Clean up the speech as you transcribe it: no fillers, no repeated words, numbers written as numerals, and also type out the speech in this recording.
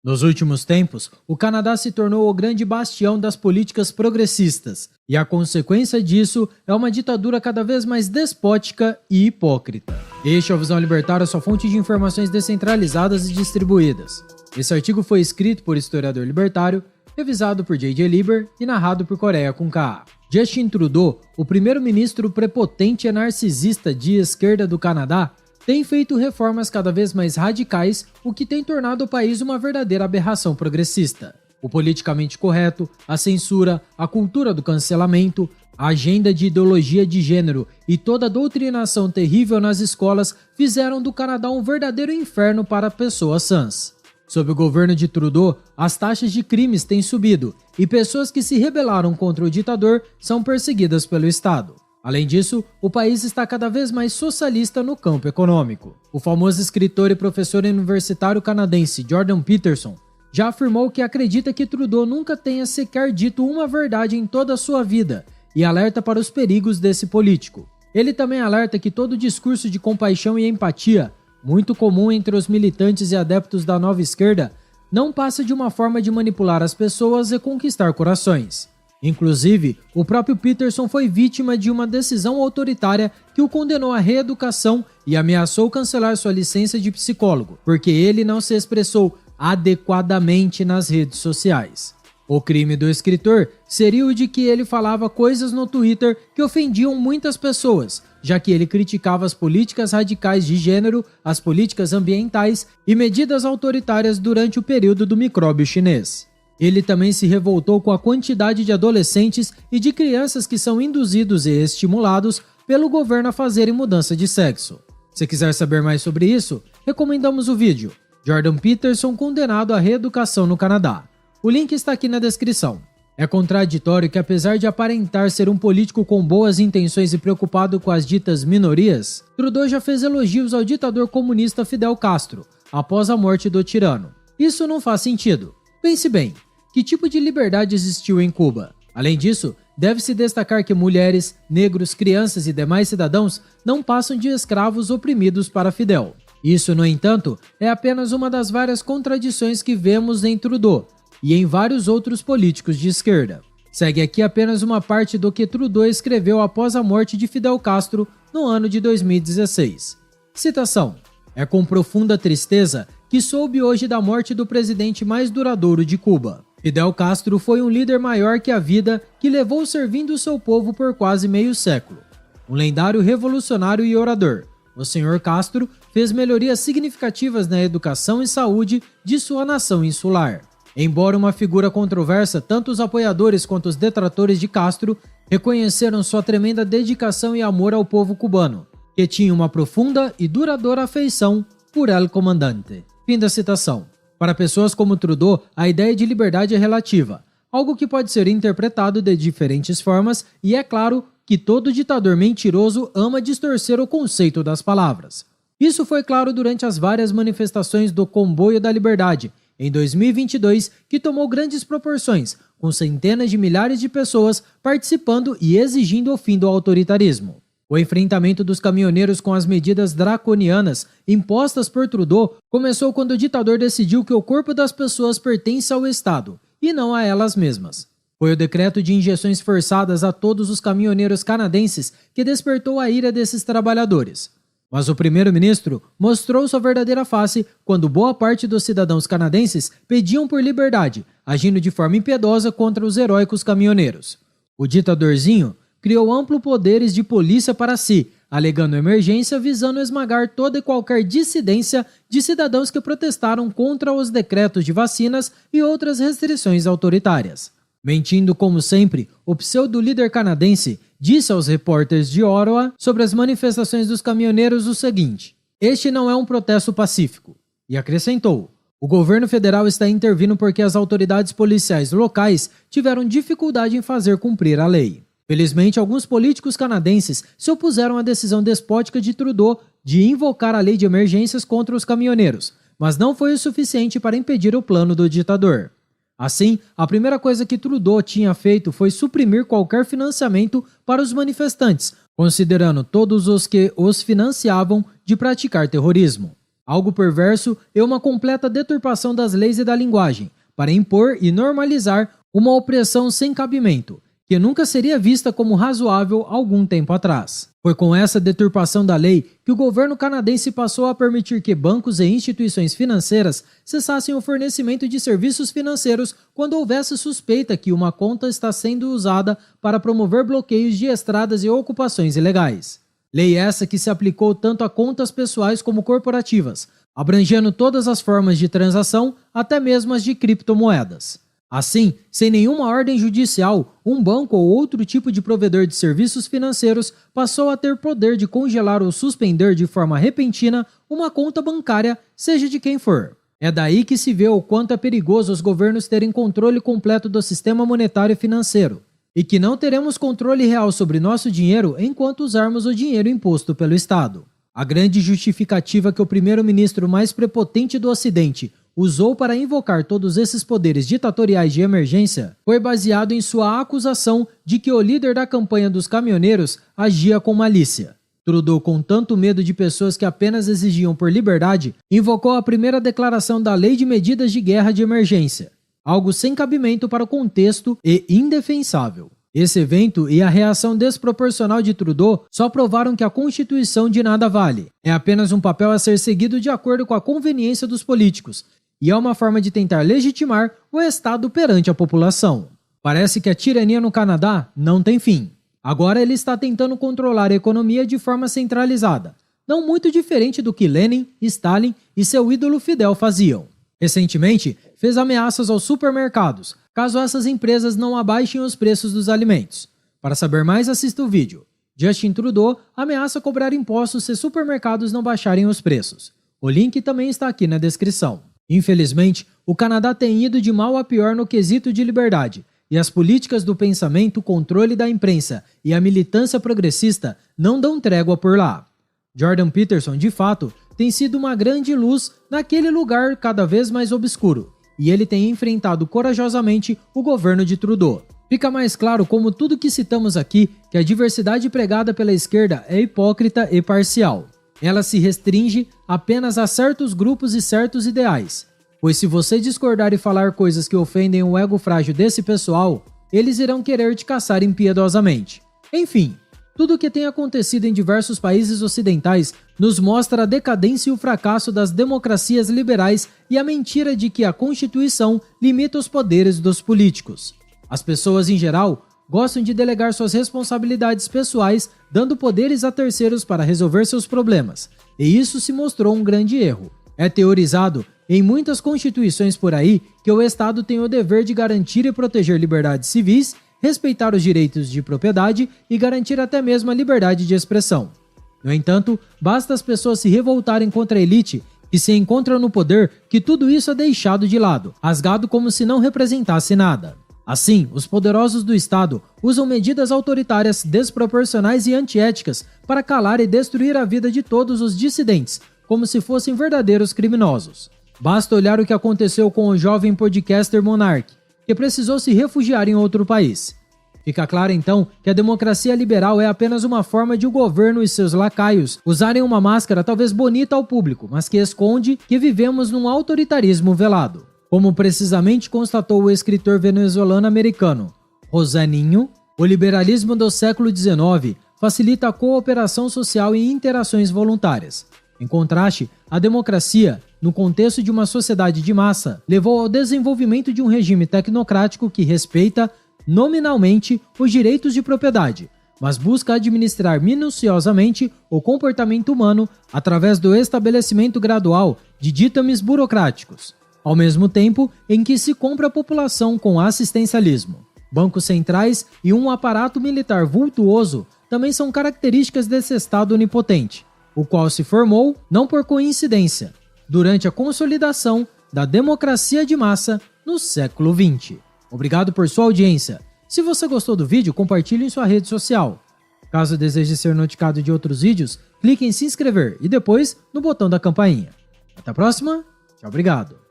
Nos últimos tempos, o Canadá se tornou o grande bastião das políticas progressistas, e a consequência disso é uma ditadura cada vez mais despótica e hipócrita. Este é o Visão Libertária, sua fonte de informações descentralizadas e distribuídas. Esse artigo foi escrito por historiador libertário, revisado por J.J. Lieber e narrado por Coreia com K. Justin Trudeau, o primeiro-ministro prepotente e narcisista de esquerda do Canadá, tem feito reformas cada vez mais radicais, o que tem tornado o país uma verdadeira aberração progressista. O politicamente correto, a censura, a cultura do cancelamento, a agenda de ideologia de gênero e toda a doutrinação terrível nas escolas fizeram do Canadá um verdadeiro inferno para pessoas sãs. Sob o governo de Trudeau, as taxas de crimes têm subido e pessoas que se rebelaram contra o ditador são perseguidas pelo Estado. Além disso, o país está cada vez mais socialista no campo econômico. O famoso escritor e professor universitário canadense Jordan Peterson já afirmou que acredita que Trudeau nunca tenha sequer dito uma verdade em toda a sua vida e alerta para os perigos desse político. Ele também alerta que todo discurso de compaixão e empatia, muito comum entre os militantes e adeptos da nova esquerda, não passa de uma forma de manipular as pessoas e conquistar corações. Inclusive, o próprio Peterson foi vítima de uma decisão autoritária que o condenou à reeducação e ameaçou cancelar sua licença de psicólogo, porque ele não se expressou adequadamente nas redes sociais. O crime do escritor seria o de que ele falava coisas no Twitter que ofendiam muitas pessoas, já que ele criticava as políticas radicais de gênero, as políticas ambientais e medidas autoritárias durante o período do micróbio chinês. Ele também se revoltou com a quantidade de adolescentes e de crianças que são induzidos e estimulados pelo governo a fazerem mudança de sexo. Se quiser saber mais sobre isso, recomendamos o vídeo Jordan Peterson condenado à reeducação no Canadá. O link está aqui na descrição. É contraditório que, apesar de aparentar ser um político com boas intenções e preocupado com as ditas minorias, Trudeau já fez elogios ao ditador comunista Fidel Castro após a morte do tirano. Isso não faz sentido. Pense bem, que tipo de liberdade existiu em Cuba? Além disso, deve-se destacar que mulheres, negros, crianças e demais cidadãos não passam de escravos oprimidos para Fidel. Isso, no entanto, é apenas uma das várias contradições que vemos em Trudeau e em vários outros políticos de esquerda. Segue aqui apenas uma parte do que Trudeau escreveu após a morte de Fidel Castro no ano de 2016. Citação: "É com profunda tristeza que soube hoje da morte do presidente mais duradouro de Cuba. Fidel Castro foi um líder maior que a vida que levou servindo seu povo por quase meio século. Um lendário revolucionário e orador, o Sr. Castro fez melhorias significativas na educação e saúde de sua nação insular. Embora uma figura controversa, tanto os apoiadores quanto os detratores de Castro reconheceram sua tremenda dedicação e amor ao povo cubano, que tinha uma profunda e duradoura afeição por El Comandante." Fim da citação. Para pessoas como Trudeau, a ideia de liberdade é relativa, algo que pode ser interpretado de diferentes formas, e é claro que todo ditador mentiroso ama distorcer o conceito das palavras. Isso foi claro durante as várias manifestações do Comboio da Liberdade, em 2022, que tomou grandes proporções, com centenas de milhares de pessoas participando e exigindo o fim do autoritarismo. O enfrentamento dos caminhoneiros com as medidas draconianas impostas por Trudeau começou quando o ditador decidiu que o corpo das pessoas pertence ao Estado, e não a elas mesmas. Foi o decreto de injeções forçadas a todos os caminhoneiros canadenses que despertou a ira desses trabalhadores. Mas o primeiro-ministro mostrou sua verdadeira face quando boa parte dos cidadãos canadenses pediam por liberdade, agindo de forma impiedosa contra os heróicos caminhoneiros. O ditadorzinho criou amplos poderes de polícia para si, alegando emergência visando esmagar toda e qualquer dissidência de cidadãos que protestaram contra os decretos de vacinas e outras restrições autoritárias. Mentindo como sempre, o pseudo-líder canadense disse aos repórteres de Ottawa sobre as manifestações dos caminhoneiros o seguinte: "Este não é um protesto pacífico." E acrescentou: "O governo federal está intervindo porque as autoridades policiais locais tiveram dificuldade em fazer cumprir a lei." Felizmente, alguns políticos canadenses se opuseram à decisão despótica de Trudeau de invocar a lei de emergências contra os caminhoneiros, mas não foi o suficiente para impedir o plano do ditador. Assim, a primeira coisa que Trudeau tinha feito foi suprimir qualquer financiamento para os manifestantes, considerando todos os que os financiavam de praticar terrorismo. Algo perverso e uma completa deturpação das leis e da linguagem, para impor e normalizar uma opressão sem cabimento, que nunca seria vista como razoável algum tempo atrás. Foi com essa deturpação da lei que o governo canadense passou a permitir que bancos e instituições financeiras cessassem o fornecimento de serviços financeiros quando houvesse suspeita que uma conta está sendo usada para promover bloqueios de estradas e ocupações ilegais. Lei essa que se aplicou tanto a contas pessoais como corporativas, abrangendo todas as formas de transação, até mesmo as de criptomoedas. Assim, sem nenhuma ordem judicial, um banco ou outro tipo de provedor de serviços financeiros passou a ter poder de congelar ou suspender de forma repentina uma conta bancária, seja de quem for. É daí que se vê o quanto é perigoso os governos terem controle completo do sistema monetário e financeiro, e que não teremos controle real sobre nosso dinheiro enquanto usarmos o dinheiro imposto pelo Estado. A grande justificativa que o primeiro-ministro mais prepotente do Ocidente usou para invocar todos esses poderes ditatoriais de emergência foi baseado em sua acusação de que o líder da campanha dos caminhoneiros agia com malícia. Trudeau, com tanto medo de pessoas que apenas exigiam por liberdade, invocou a primeira declaração da Lei de Medidas de Guerra de Emergência, algo sem cabimento para o contexto e indefensável. Esse evento e a reação desproporcional de Trudeau só provaram que a Constituição de nada vale. É apenas um papel a ser seguido de acordo com a conveniência dos políticos, e é uma forma de tentar legitimar o Estado perante a população. Parece que a tirania no Canadá não tem fim. Agora ele está tentando controlar a economia de forma centralizada, não muito diferente do que Lenin, Stalin e seu ídolo Fidel faziam. Recentemente, fez ameaças aos supermercados, caso essas empresas não abaixem os preços dos alimentos. Para saber mais, assista o vídeo. Justin Trudeau ameaça cobrar impostos se supermercados não baixarem os preços. O link também está aqui na descrição. Infelizmente, o Canadá tem ido de mal a pior no quesito de liberdade, e as políticas do pensamento, controle da imprensa e a militância progressista não dão trégua por lá. Jordan Peterson, de fato, tem sido uma grande luz naquele lugar cada vez mais obscuro, e ele tem enfrentado corajosamente o governo de Trudeau. Fica mais claro como tudo que citamos aqui, que a diversidade pregada pela esquerda é hipócrita e parcial. Ela se restringe apenas a certos grupos e certos ideais, pois se você discordar e falar coisas que ofendem o ego frágil desse pessoal, eles irão querer te caçar impiedosamente. Enfim, tudo o que tem acontecido em diversos países ocidentais nos mostra a decadência e o fracasso das democracias liberais e a mentira de que a Constituição limita os poderes dos políticos. As pessoas, em geral, gostam de delegar suas responsabilidades pessoais, dando poderes a terceiros para resolver seus problemas, e isso se mostrou um grande erro. É teorizado em muitas constituições por aí que o Estado tem o dever de garantir e proteger liberdades civis, respeitar os direitos de propriedade e garantir até mesmo a liberdade de expressão. No entanto, basta as pessoas se revoltarem contra a elite que se encontra no poder que tudo isso é deixado de lado, rasgado como se não representasse nada. Assim, os poderosos do Estado usam medidas autoritárias, desproporcionais e antiéticas para calar e destruir a vida de todos os dissidentes, como se fossem verdadeiros criminosos. Basta olhar o que aconteceu com o jovem podcaster Monark, que precisou se refugiar em outro país. Fica claro então que a democracia liberal é apenas uma forma de o governo e seus lacaios usarem uma máscara talvez bonita ao público, mas que esconde que vivemos num autoritarismo velado. Como precisamente constatou o escritor venezuelano-americano José Ninho, o liberalismo do século XIX facilita a cooperação social e interações voluntárias. Em contraste, a democracia, no contexto de uma sociedade de massa, levou ao desenvolvimento de um regime tecnocrático que respeita, nominalmente, os direitos de propriedade, mas busca administrar minuciosamente o comportamento humano através do estabelecimento gradual de ditames burocráticos, ao mesmo tempo em que se compra a população com assistencialismo. Bancos centrais e um aparato militar vultuoso também são características desse Estado onipotente, o qual se formou, não por coincidência, durante a consolidação da democracia de massa no século XX. Obrigado por sua audiência. Se você gostou do vídeo, compartilhe em sua rede social. Caso deseje ser notificado de outros vídeos, clique em se inscrever e depois no botão da campainha. Até a próxima. Tchau, obrigado.